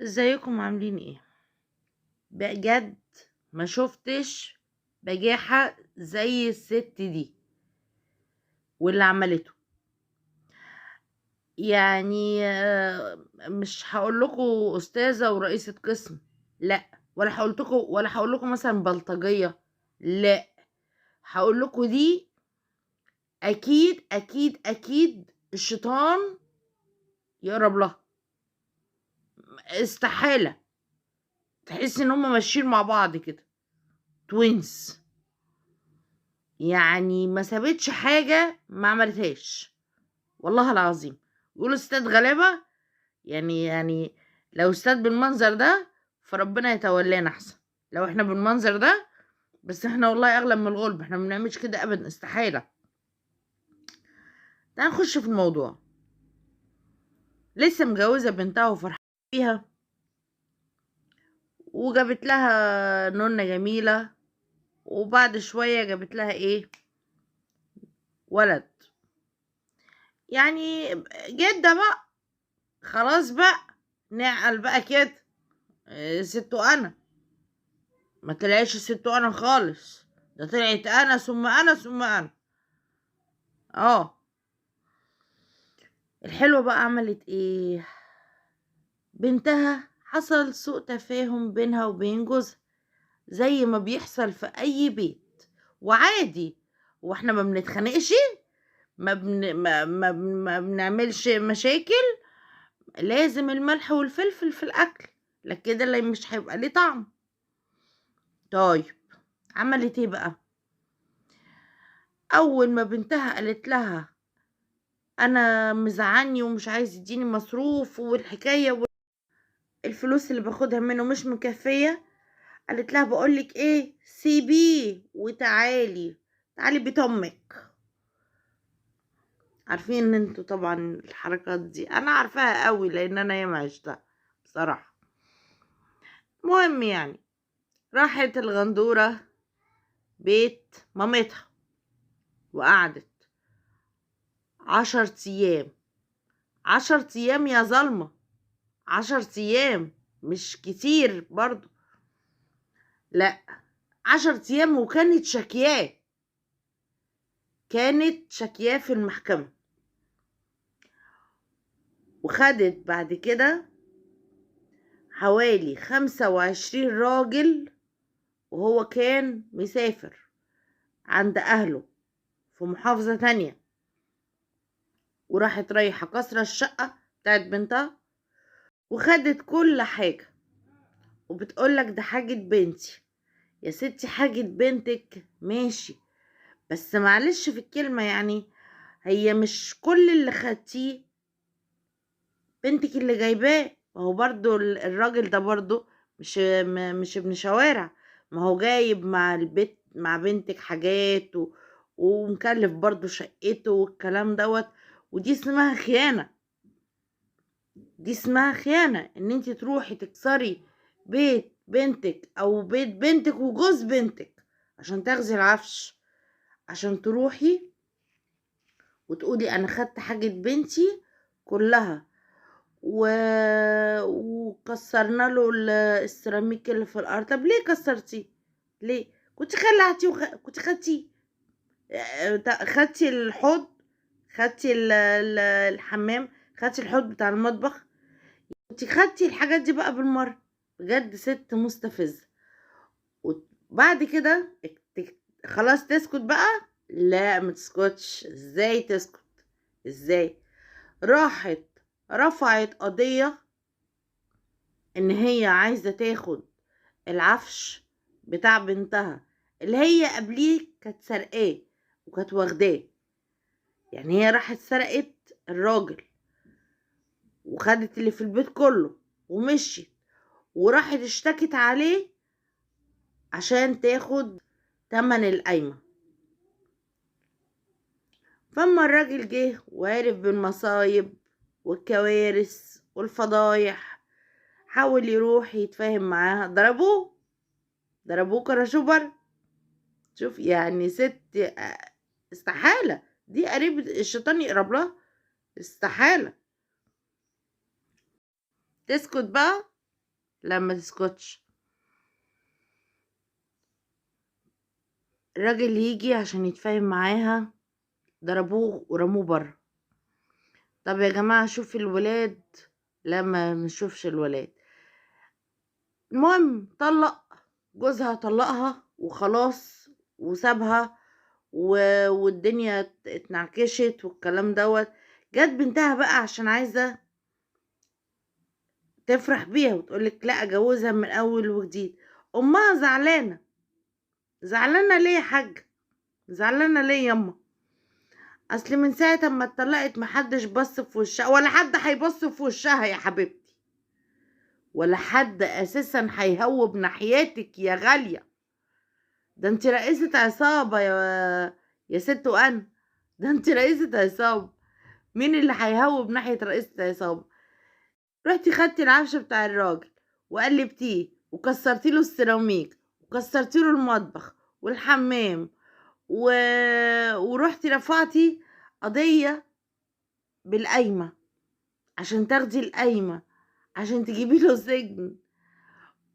ازيكم عاملين ايه؟ بجد ما شفتش بجاحة زي الست دي واللي عملته. يعني مش هقول لكم استاذة ورئيسة قسم، لا. ولا هقول لكم مثلا بلطجية، لا. هقول لكم دي اكيد اكيد اكيد الشيطان يقرب لها. استحالة تحس ان هم ماشيين مع بعض كده، توينز. يعني ما سابتش حاجة ما عملتهاش، والله العظيم. يقولوا استاد غلابة. يعني لو استاد بالمنظر ده فربنا يتولانا احسن. لو احنا بالمنظر ده، بس احنا والله اغلب من الغلب، احنا ما بنعملش كده ابدا، استحالة. تعال نخش في الموضوع. لسه مجوزة بنتها وفرحانة فيها، وجابت لها نونة جميلة، وبعد شوية جابت لها ايه؟ ولد. يعني جدة بقى، خلاص بقى، نعقل بقى كده. ست انا ما طلعتش ست انا خالص، ده طلعت انا ثم انا ثم انا. اه. الحلوة بقى عملت ايه؟ بنتها حصل سوء تفاهم بينها وبين جوزها، زي ما بيحصل في اي بيت، وعادي. واحنا ما بنتخانقش، ما بنعملش مشاكل. لازم الملح والفلفل في الاكل، لكن كده اللي مش هيبقى ليه طعم. طيب، عملت ايه بقى؟ اول ما بنتها قالت لها انا مزعلني ومش عايز يديني مصروف، والحكايه والفلوس اللي باخدها منه مش مكفيه، قالت لها بقولك ايه، سيبيه وتعالي، تعالي بيت امك. عارفين ان انتوا طبعا الحركات دي انا عارفاها قوي، لان انا ياما عشتها بصراحه. مهم يعني، راحت الغندوره بيت مامتها وقعدت 10 ايام. 10 ايام يا ظلمه، 10 ايام مش كتير برضو، لا. 10 ايام، وكانت شكياه، كانت شكياه في المحكمة. وخدت بعد كده حوالي 25 راجل، وهو كان مسافر عند أهله في محافظة تانية، وراحت رايحة كسرة الشقة بتاعت بنتها، وخدت كل حاجة، وبتقولك ده حاجة بنتي. يا ستي حاجة بنتك ماشي، بس معلش في الكلمة يعني، هي مش كل اللي خدتيه بنتك اللي جايباه. ما هو برضو الراجل ده برضو مش ابن شوارع. ما هو جايب مع البيت مع بنتك حاجات ومكلف برضو شقته والكلام دوت. ودي اسمها خيانة، دي اسمها خيانة، ان انت تروحي تكسري بيت بنتك او بيت بنتك وجوز بنتك عشان تاخذي العفش، عشان تروحي وتقولي انا خدت حاجة بنتي كلها و... وكسرنا له السيراميك اللي في الارض. طب ليه كسرتيه؟ ليه كنت خلعتي كنت خدتي خدتي الحوض، خدتي الحمام، خدتي الحوض بتاع المطبخ، كنت خدتي الحاجات دي بقى بالمرة. بجد ست مستفزة. وبعد كده خلاص تسكت بقى؟ لا ما تسكتش. ازاي تسكت؟ ازاي؟ راحت رفعت قضية ان هي عايزة تاخد العفش بتاع بنتها اللي هي قبليه كانت سرقاه وكانت واخداه. يعني هي راحت سرقت الراجل وخدت اللي في البيت كله ومشيت، وراحت اشتكت عليه عشان تاخد تمن القايمة. فاما الراجل جه وعرف بالمصايب والكوارث والفضايح، حاول يروح يتفاهم معاها، ضربوه كراشوبر. شوف يعني ست، استحالة دي قريب الشيطان يقرب لها، استحالة. تسكت بقى؟ لا ما تسكتش. الراجل يجي عشان يتفاهم معاها، ضربوه ورموه بره. طب يا جماعة شوف الولاد، لا ما نشوفش الولاد. المهم طلق جوزها، طلقها وخلاص وسابها والدنيا اتنعكشت والكلام دوت. جت بنتها بقى عشان عايزة تفرح بيها وتقولك لا اجوزها من اول وجديد. امها زعلانة. زعلانة ليه يا حاج؟ زعلانة ليه يما؟ اصل من ساعة ما اتطلقت محدش بص في وشها، ولا حد هيبص في وشها يا حبيبتي، ولا حد اساسا هيهوب ناحيتك يا غالية. ده انت رئيسة عصابة يا ست. وانا ده انت رئيسة عصابة. مين اللي هيهوب ناحية رئيسة عصابة؟ رحتي خدتي العفش بتاع الراجل وقلبتيه وكسرتي له السيراميك وكسرتي له المطبخ والحمام ورحتي رفعتي قضية بالقايمة عشان تاخدي القايمة عشان تجيبي له سجن.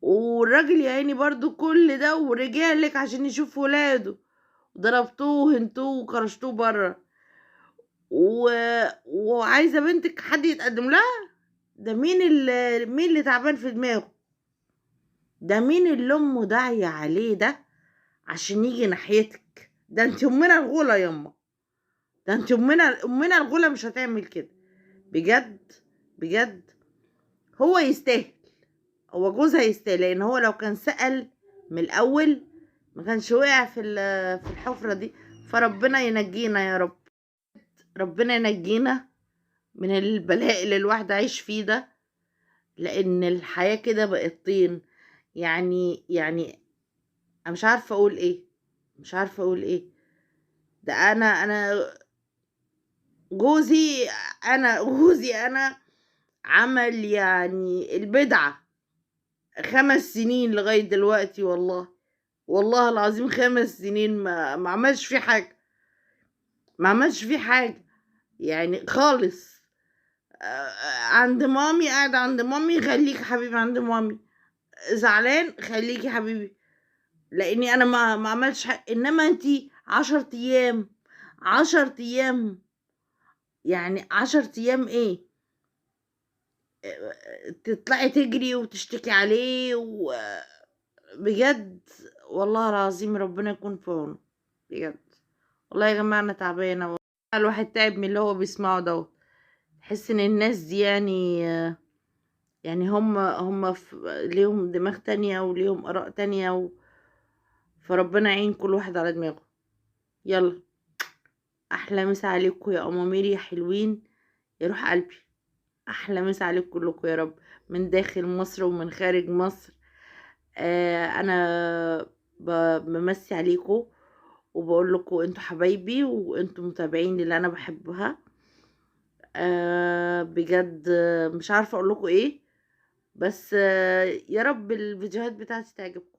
والراجل يا عيني برضو كل ده ورجالك عشان يشوف ولاده، ضربتوه وهنتوه وكرشتوه بره و... وعايزة بنتك حد يتقدم لها. ده مين اللي تعبان في دماغه؟ ده مين اللي امه داعية عليه ده عشان يجي ناحيتك؟ ده انت امنا الغولة يما. ده انت امنا الغولة مش هتعمل كده. بجد بجد هو يستاهل. هو جوزها يستاهل، لان هو لو كان سأل من الاول ما كانش وقع في الحفرة دي. فربنا ينجينا يا رب. ربنا ينجينا من البلاء اللي الواحد عايش فيه ده، لان الحياة كده بقت طين. يعني انا مش عارفة اقول ايه. مش عارفة اقول ايه. ده انا جوزي جوزي عمل يعني البدعة 5 سنين لغاية دلوقتي. والله العظيم 5 سنين ما عملش فيه حاجة. ما عملش فيه حاجة يعني خالص. عند مامي، قاعد عند مامي، خليك حبيبي عند مامي. زعلان، خليكي حبيبي، لاني انا ما عملش حاجة. انما انتي 10 ايام، 10 ايام، يعني 10 ايام ايه؟ تطلعي تجري وتشتكي عليه بجد والله العظيم ربنا يكون في عونه. بجد والله يا جماعة انا تعبانة والله. الواحد تعب من اللي هو بيسمعه ده. تحس ان الناس دي يعني هم ليهم دماغ تانية وليهم آراء تانية فربنا يعين كل واحد على دماغه. يلا، احلى مسا عليكم يا امامير يا حلوين يا روح قلبي. احلى مسا عليكم كلكم يا رب، من داخل مصر ومن خارج مصر. انا بمسي عليكم وبقول لكم انتوا حبايبي وانتوا متابعين اللي انا بحبها. بجد مش عارفه اقول لكم ايه، بس يا رب الفيديوهات بتاعتي تعجبكم.